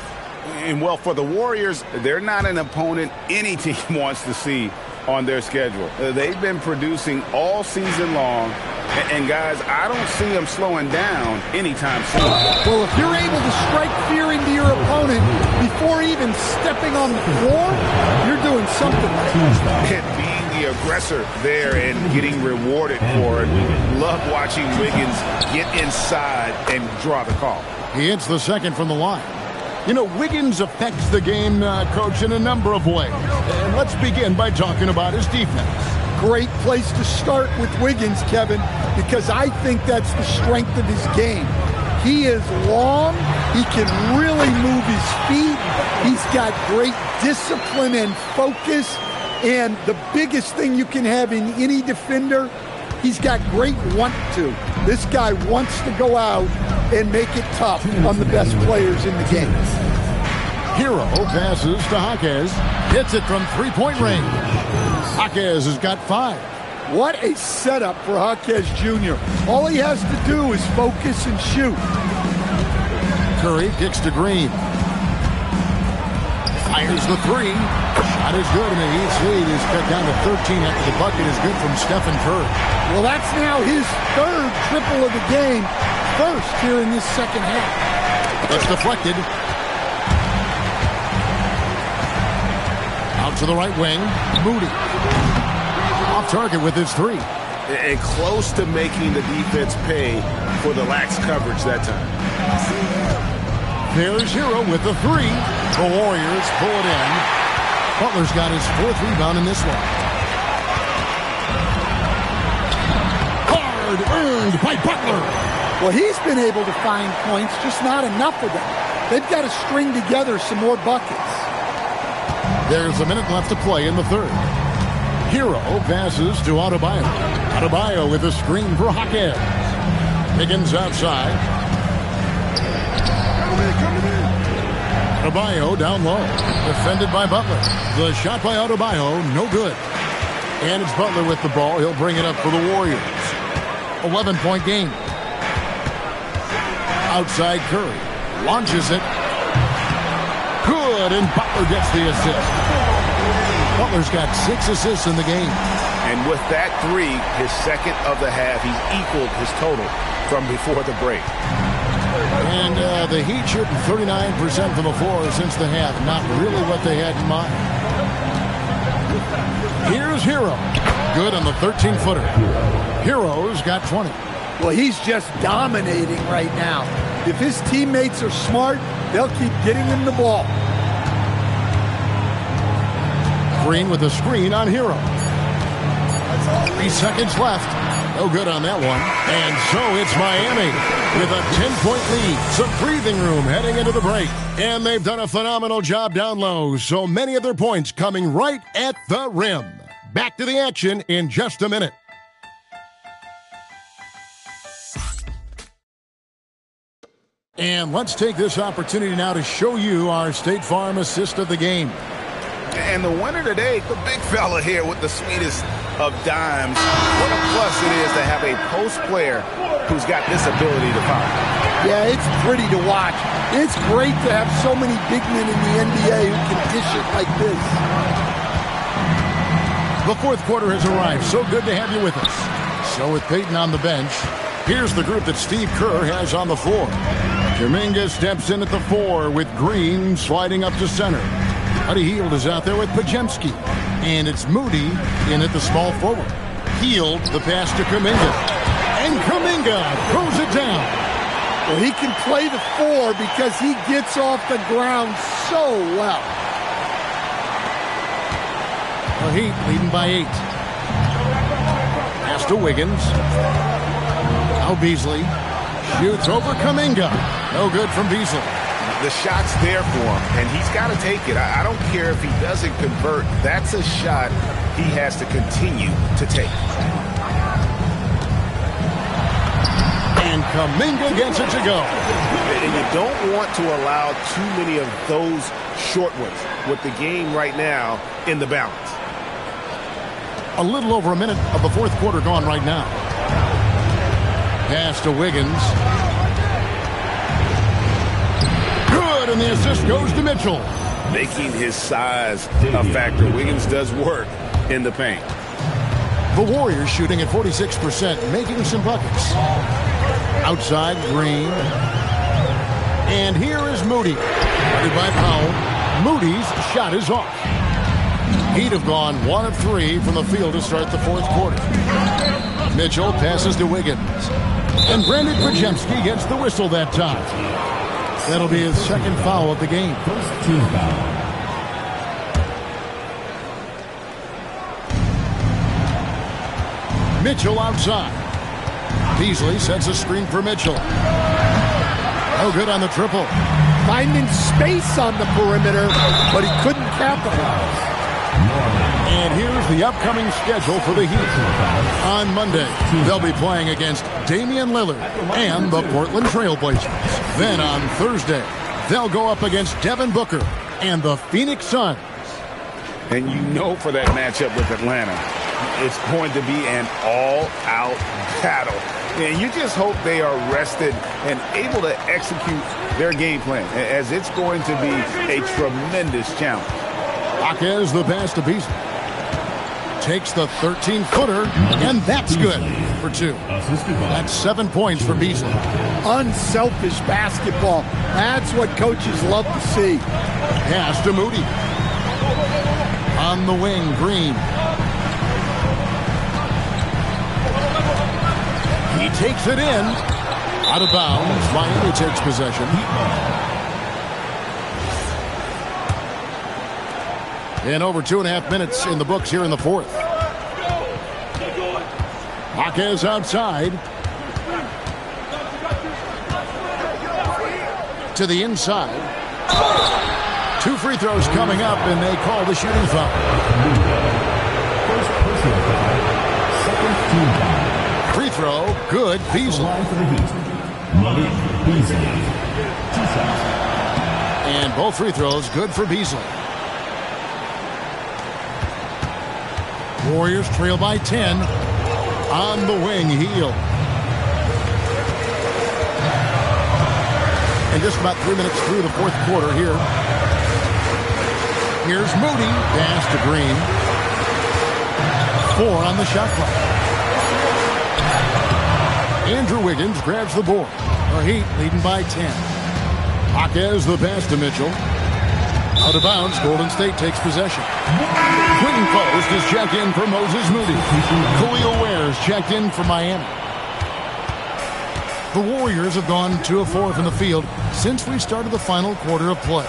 And, well, for the Warriors, they're not an opponent any team wants to see on their schedule. They've been producing all season long. And, guys, I don't see them slowing down anytime soon. Well, if you're able to strike fear into your opponent before even stepping on the floor, you're doing something right. And being the aggressor there and getting rewarded for it. Love watching Wiggins get inside and draw the call. He hits the second from the line. You know, Wiggins affects the game, Coach, in a number of ways. And let's begin by talking about his defense. Great place to start with Wiggins, Kevin, because I think that's the strength of his game. He is long. He can really move his feet. He's got great discipline and focus. And the biggest thing you can have in any defender, he's got great want to. This guy wants to go out and make it tough on the best players in the game. Hero passes to Jaquez. Hits it from three-point range. Jaquez has got 5. What a setup for Jaquez Jr. All he has to do is focus and shoot. Curry kicks to Green. Fires the 3. Shot is good, and the Heat's lead is cut down to 13 after the bucket is good from Stephen Curry. Well, that's now his 3rd triple of the game, first here in this second half. It's deflected. Out to the right wing. Moody. Off target with his 3. And close to making the defense pay for the lax coverage that time. There's Hero with the 3. The Warriors pull it in. Butler's got his 4th rebound in this one. Hard earned by Butler. Well, he's been able to find points, just not enough of them. They've got to string together some more buckets. There's a minute left to play in the 3rd. Hero passes to Adebayo. Adebayo with a screen for Jaquez. Higgins outside. Adebayo down low. Defended by Butler. The shot by Adebayo, no good. And it's Butler with the ball. He'll bring it up for the Warriors. 11-point game. Outside Curry. Launches it. Good, and Butler gets the assist. Butler's got 6 assists in the game. And with that 3, his second of the half, he's equaled his total from before the break. And the Heat shooting 39% from the floor since the half. Not really what they had in mind. Here's Hero. Good on the 13-footer. Hero's got 20. Well, he's just dominating right now. If his teammates are smart, they'll keep getting him the ball. Green with a screen on Hero. 3 seconds left. No good on that one. And so it's Miami with a 10-point lead. Some breathing room heading into the break. And they've done a phenomenal job down low. So many of their points coming right at the rim. Back to the action in just a minute. And let's take this opportunity now to show you our State Farm assist of the game. And the winner today, the big fella here with the sweetest of dimes. What a plus it is to have a post player who's got this ability to foul. Yeah, it's pretty to watch. It's great to have so many big men in the NBA who can dish it like this. The 4th quarter has arrived. So good to have you with us. So with Peyton on the bench, here's the group that Steve Kerr has on the floor. Kuminga steps in at the 4 with Green sliding up to center. Buddy Hield is out there with Pajemski. And it's Moody in at the small forward. Hield the pass to Kuminga. And Kuminga throws it down. Well, he can play the 4 because he gets off the ground so well. The Heat leading by 8. Pass to Wiggins. Now Beasley shoots over Kuminga. No good from Beasley. The shot's there for him, and he's got to take it. I don't care if he doesn't convert. That's a shot he has to continue to take. And Kuminga gets it to go. And you don't want to allow too many of those short ones with the game right now in the balance. A little over a minute of the 4th quarter gone right now. Pass to Wiggins. Good, and the assist goes to Mitchell. Making his size a factor. Wiggins does work in the paint. The Warriors shooting at 46%, making some buckets. Outside, Green. And here is Moody. Guarded by Powell. Moody's shot is off. He'd have gone 1 of 3 from the field to start the fourth quarter. Mitchell passes to Wiggins. And Brandon Pajemski gets the whistle that time. That'll be his second foul of the game. First team foul. Mitchell outside. Beasley sets a screen for Mitchell. No good on the triple. Finding space on the perimeter, but he couldn't capitalize. And here's the upcoming schedule for the Heat. On Monday, they'll be playing against Damian Lillard and the Portland Trailblazers. Then on Thursday, they'll go up against Devin Booker and the Phoenix Suns. And you know for that matchup with Atlanta, it's going to be an all-out battle. And you just hope they are rested and able to execute their game plan, as it's going to be a tremendous challenge. Jaquez the pass to Beasley. Takes the 13-footer, and that's good for 2. That's 7 points for Beasley. Unselfish basketball. That's what coaches love to see. Pass to Moody. On the wing, Green. He takes it in. Out of bounds. Miami takes possession. And over 2.5 minutes in the books here in the fourth. Jaquez outside. To the inside. 2 free throws coming up, and they call the shooting foul. First personal foul. Second team foul. Free throw, good. Beasley. Line for the Heat. Malik Beasley. 2 shots. And both free throws good for Beasley. Warriors trail by 10. On the wing, Hield. And just about 3 minutes through the fourth quarter here. Here's Moody. Pass to Green. 4 on the shot clock. Andrew Wiggins grabs the board. The Heat leading by 10. Jaquez the pass to Mitchell. Out of bounds, Golden State takes possession. Quinn Post is checked in for Moses Moody. Khalil Ware is checked in for Miami. The Warriors have gone 2 of 4 from the field since we started the final quarter of play.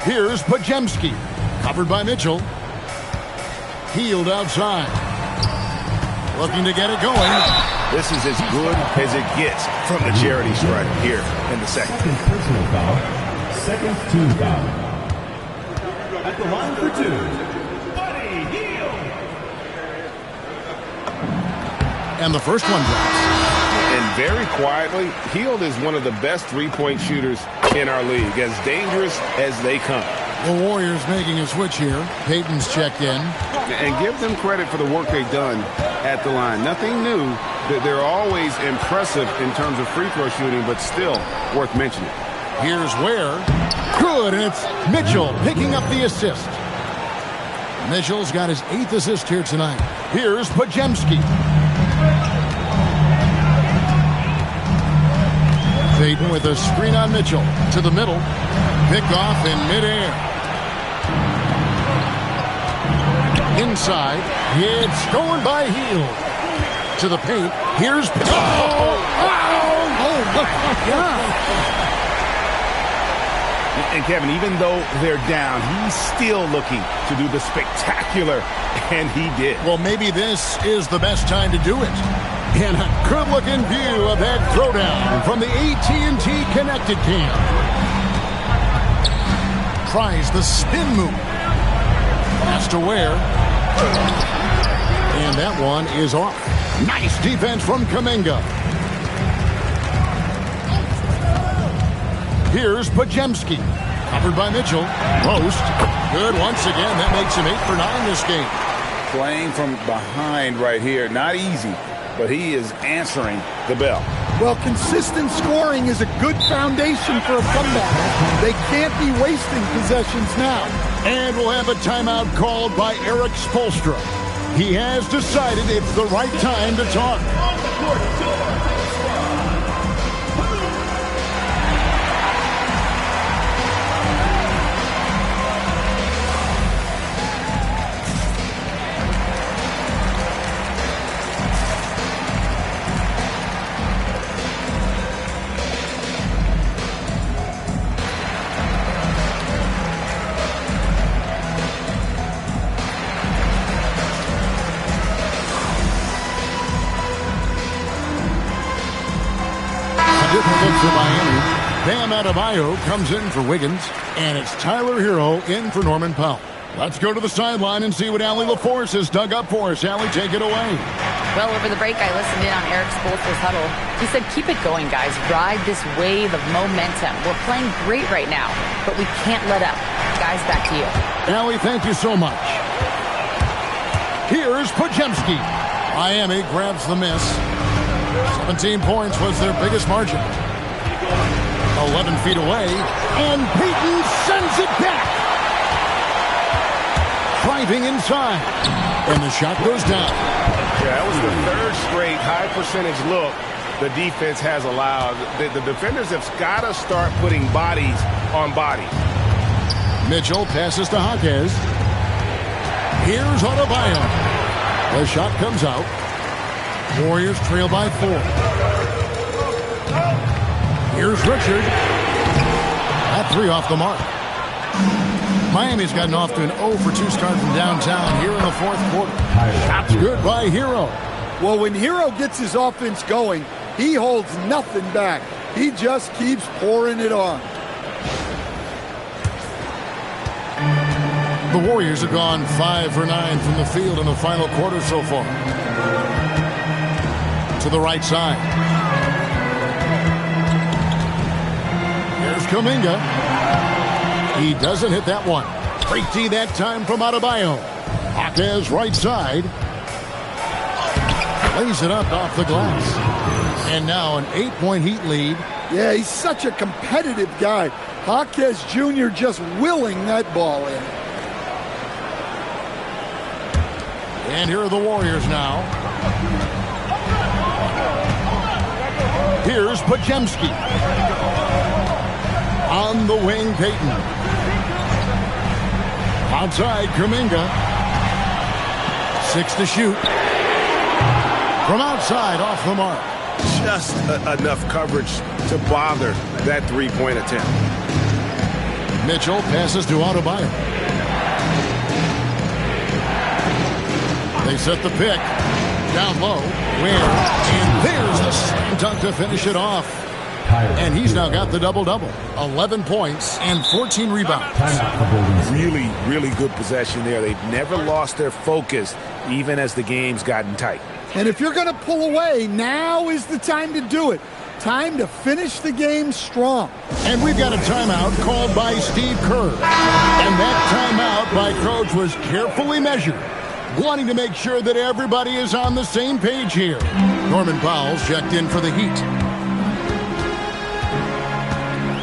Here's Pajemski, covered by Mitchell. Hield outside. Looking to get it going. This is as good as it gets from the charity stripe here in the second. Second personal foul. Second team foul. At the line for 2. Buddy Hield. And the first one drops. And very quietly, Hield is one of the best three-point shooters in our league, as dangerous as they come. The Warriors making a switch here. Payton's checked in. And give them credit for the work they've done at the line. Nothing new. They're always impressive in terms of free throw shooting, but still worth mentioning. Here's Ware. Good, and it's Mitchell picking up the assist. Mitchell's got his 8th assist here tonight. Here's Pajemski. Payton with a screen on Mitchell. To the middle. Picked off in midair. Inside. It's going by Hield. To the paint. Here's... Oh my God. And Kevin, even though they're down, he's still looking to do the spectacular, and he did. Well, maybe this is the best time to do it. And a good-looking view of that throwdown from the AT&T Connected Cam. Tries the spin move. Pass to Ware. And that one is off. Nice defense from Kuminga. Here's Pajemski. Covered by Mitchell. Post. Good once again. That makes him 8 for 9 this game. Playing from behind right here. Not easy, but he is answering the bell. Well, consistent scoring is a good foundation for a comeback. They can't be wasting possessions now. And we'll have a timeout called by Eric Spoelstra. He has decided it's the right time to talk. Difficult for Miami. Bam Adebayo comes in for Wiggins, and it's Tyler Hero in for Norman Powell. Let's go to the sideline and see what Allie LaForce has dug up for us. Allie, take it away. Well, over the break, I listened in on Eric Spoelstra's huddle. He said, keep it going, guys. Ride this wave of momentum. We're playing great right now, but we can't let up. Guys, back to you. Allie, thank you so much. Here's Podziemski. Miami grabs the miss. 17 points was their biggest margin. 11 feet away, and Payton sends it back. Driving inside, and the shot goes down. Yeah, that was the third straight high percentage look the defense has allowed. The defenders have got to start putting bodies on bodies. Mitchell passes to Jaquez. Here's Adebayo. The shot comes out. Warriors trail by 4. Here's Richard. That 3 off the mark. Miami's gotten off to an 0 for 2 start from downtown here in the 4th quarter. Shots good by Hero. Well, when Hero gets his offense going, he holds nothing back. He just keeps pouring it on. The Warriors have gone 5 for 9 from the field in the final quarter so far. To the right side. Here's Kuminga. He doesn't hit that one. Great D that time from Adebayo. Jaquez right side. Lays it up off the glass. And now an 8-point Heat lead. Yeah, he's such a competitive guy. Jaquez Jr. just willing that ball in. And here are the Warriors now. Here's Podziemski. On the wing, Payton. Outside, Kuminga. 6 to shoot. From outside, off the mark. Just enough coverage to bother that three-point attempt. Mitchell passes to Adebayo. They set the pick. Down low. Where? And there's the slam dunk to finish it off. And he's now got the double-double. 11 points and 14 rebounds. Really, really good possession there. They've never lost their focus, even as the game's gotten tight. And if you're going to pull away, now is the time to do it. Time to finish the game strong. And we've got a timeout called by Steve Kerr. And that timeout by Coach was carefully measured, wanting to make sure that everybody is on the same page here. Norman Powell's checked in for the Heat.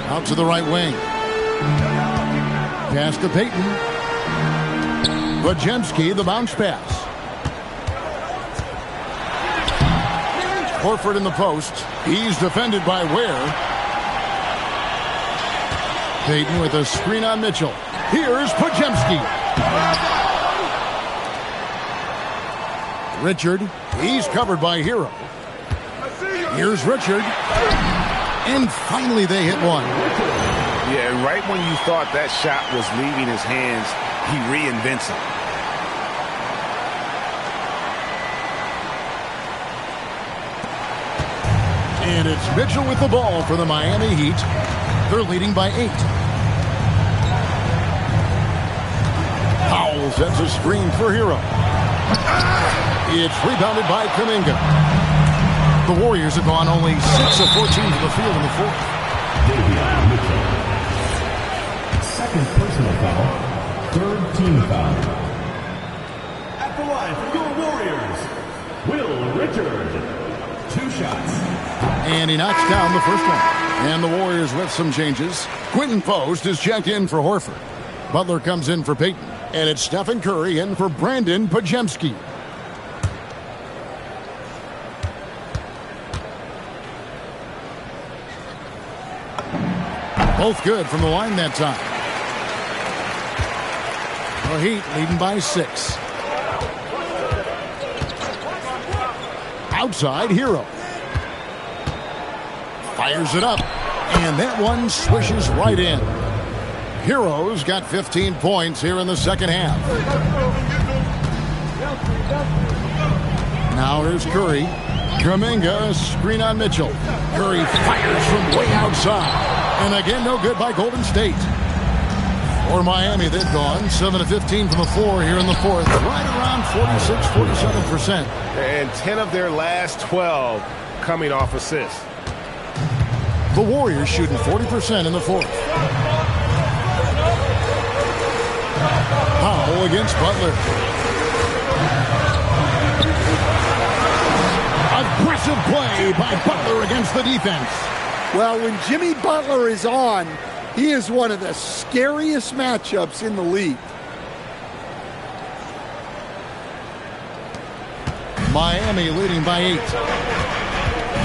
Out to the right wing. Pass to Payton. Podziemski, the bounce pass. Horford in the post. He's defended by Ware. Payton with a screen on Mitchell. Here's Podziemski. Richard. He's covered by Hero. Here's Richard. And finally they hit one. Yeah, and right when you thought that shot was leaving his hands, he reinvents it. And it's Mitchell with the ball for the Miami Heat. They're leading by 8. Powell sets a screen for Hero. It's rebounded by Kuminga. The Warriors have gone only 6 of 14 to the field in the 4th. Second personal foul. Third team foul. At the line line for your Warriors, Will Richard. 2 shots. And he knocks down the first one. And the Warriors with some changes. Quentin Post is checked in for Horford. Butler comes in for Payton. And it's Stephen Curry in for Brandon Pajemski. Both good from the line that time. The Heat leading by 6. Outside, Hero. Fires it up. And that one swishes right in. Hero's got 15 points here in the second half. Now here's Curry. Kuminga, screen on Mitchell. Curry fires from way outside. And again, no good by Golden State. For Miami, they've gone 7 of 15 from the floor here in the fourth. Right around 46-47%. And 10 of their last 12 coming off assists. The Warriors shooting 40% in the fourth. Powell against Butler. Aggressive play by Butler against the defense. Well, when Jimmy Butler is on, he is one of the scariest matchups in the league. Miami leading by 8.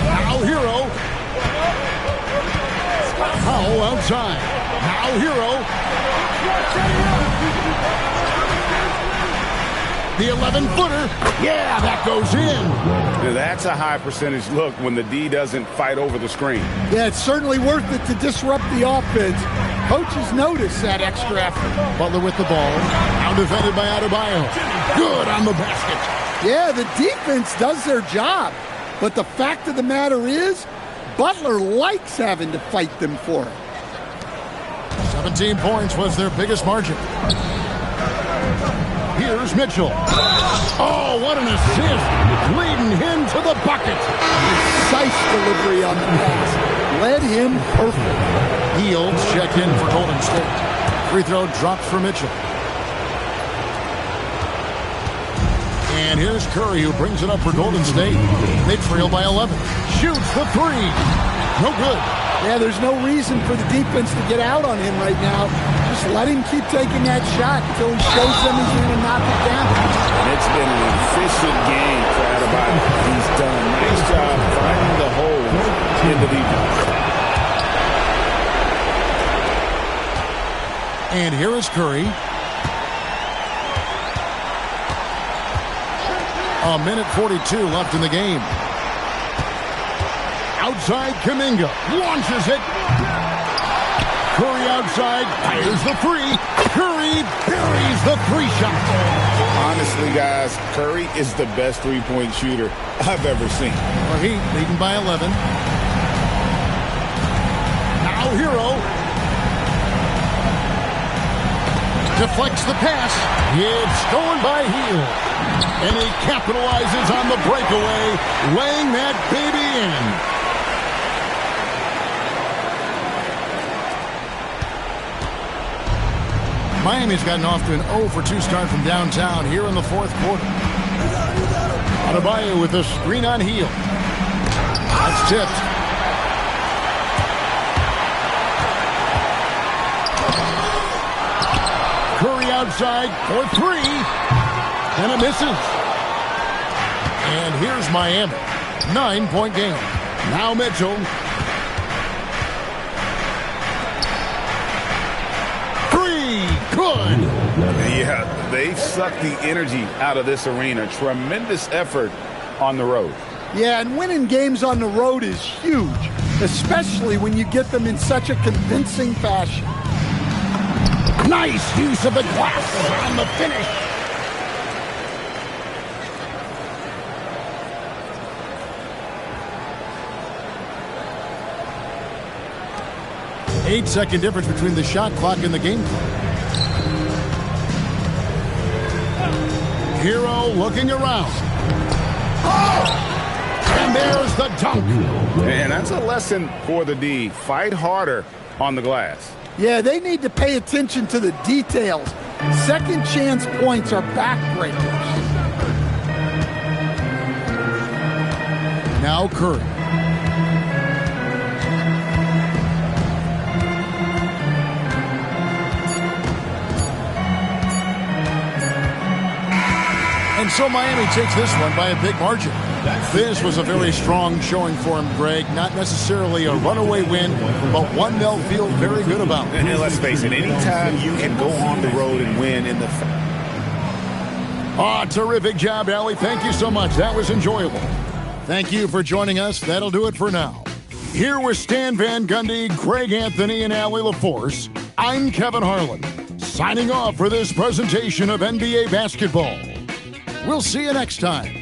Now Hero. Powell outside. Now Hero. The 11-footer. Yeah, that goes in. Now that's a high percentage look when the D doesn't fight over the screen. Yeah, it's certainly worth it to disrupt the offense. Coaches notice that extra effort. Butler with the ball. Now defended by Adebayo. Good on the basket. Yeah, the defense does their job. But the fact of the matter is, Butler likes having to fight them for it. 17 points was their biggest margin. Here's Mitchell. Oh, what an assist. Leading him to the bucket. Precise delivery on the pass. Led him perfect. Heels check in for Golden State. Free throw dropped for Mitchell. And here's Curry, who brings it up for Golden State. They trail by 11. Shoots the 3. No good. Yeah, there's no reason for the defense to get out on him right now. Just let him keep taking that shot until he shows them he's going to knock it down. And it's been an efficient game for Adebayo. He's done a nice job finding the holes in the defense. And here is Curry. A minute 42 left in the game. Outside, Kuminga launches it. Curry outside, fires the 3. Curry buries the 3 shot. Honestly, guys, Curry is the best three-point shooter I've ever seen. The Heat leading by 11. Now Hero. Deflects the pass. It's stolen by Hield. And he capitalizes on the breakaway, laying that baby in. Miami's gotten off to an 0-for-2 start from downtown here in the fourth quarter. Adebayo with a screen on Hield. That's tipped. Curry outside for 3. And it misses. And here's Miami. 9-point game. Now Mitchell. Good. Yeah, they've sucked the energy out of this arena. Tremendous effort on the road. Yeah, and winning games on the road is huge, especially when you get them in such a convincing fashion. Nice use of the glass on the finish. Eight-second difference between the shot clock and the game clock. Hero looking around. And there's the dunk. And that's a lesson for the D. Fight harder on the glass. Yeah, they need to pay attention to the details. Second chance points are backbreakers. Now Curry. And so Miami takes this one by a big margin. This was a very strong showing for him, Greg. Not necessarily a runaway win, but one they'll feel very good about. And let's face it, anytime you can go on the road and win in the... Terrific job, Allie. Thank you so much. That was enjoyable. Thank you for joining us. That'll do it for now. Here with Stan Van Gundy, Greg Anthony, and Allie LaForce, I'm Kevin Harlan, signing off for this presentation of NBA basketball. We'll see you next time.